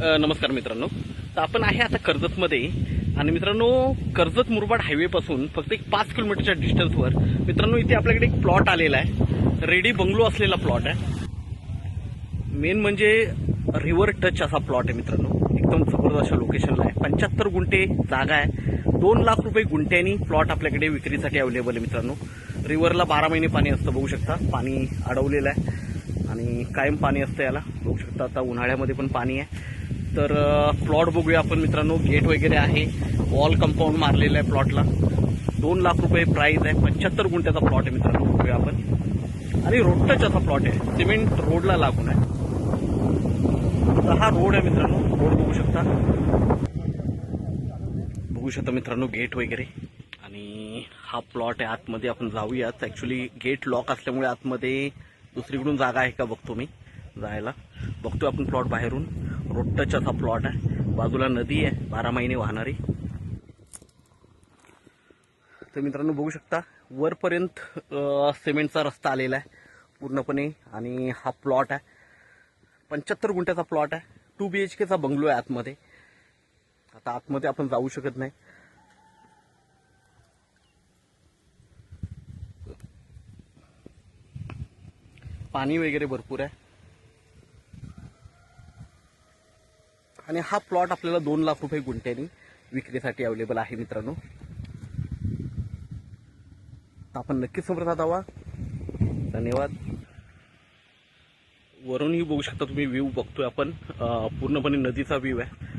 नमस्कार मित्रांनो. तर आपण आहे आता कर्जतमध्ये आणि मित्रांनो कर्जत मुरबाड हायवे पासून फक्त एक 5 किलोमीटरच्या डिस्टन्सवर मित्रांनो इथे आपल्याकडे एक प्लॉट आलेला आहे. रेडी बंगलो असलेला प्लॉट आहे. मेन म्हणजे रिव्हर टच असा प्लॉट आहे मित्रांनो. एकदम जबरदस्त लोकेशनला आहे. 75 गुंठे जागा आहे. 2 लाख रुपये गुंठ्यानी प्लॉट आपल्याकडे विक्रीसाठी अवेलेबल आहे मित्रांनो. रिव्हरला 12 महिने पाणी असतं, बघू शकता. पाणी अडवलेलं आहे आणि कायम पाणी असतं याला, बघू शकता. आता उन्हाळ्यामध्ये पण पाणी आहे. तर प्लॉट बघूया आपण मित्रांनो. गेट वगैरे आहे, वॉल कंपाऊंड मारलेलं आहे प्लॉटला. 2 लाख रुपये प्राइस आहे. 75 गुंठ्याचा प्लॉट आहे मित्रांनो. बघूया आपण. आणि रोड टच असा प्लॉट आहे, सिमेंट रोडला लागून आहे. तर हा रोड आहे मित्रांनो. रोड बघू शकता. बघू शकता मित्रांनो गेट वगैरे. आणि हा प्लॉट आहे. आतमध्ये आपण जाऊयात. ऍक्च्युली गेट लॉक असल्यामुळे आतमध्ये दुसरीकडून जागा आहे का बघतो मी जायला. बघतोय आपण प्लॉट बाहेरून. रोड टच असा प्लॉट आहे. बाजूला नदी आहे 12 महिने वाहणारी. तर मित्रांनो बघू शकता वरपर्यंत सिमेंटचा रस्ता आलेला आहे पूर्णपणे. आणि हा प्लॉट आहे 75 गुंठ्याचा प्लॉट आहे. 2 BHKचा बंगलो आहे आतमध्ये. आता आतमध्ये आपण जाऊ शकत नाही. पाणी वगैरे भरपूर आहे. आणि हा प्लॉट आपल्याला 2 लाख रुपये गुंठ्यानी विक्रीसाठी अवेलेबल आहे मित्रांनो. आपण नक्कीच संपर्कात आवा. धन्यवाद. वरूनही बघू शकता तुम्ही व्ह्यू बघतोय आपण. पूर्णपणे नदीचा व्ह्यू आहे.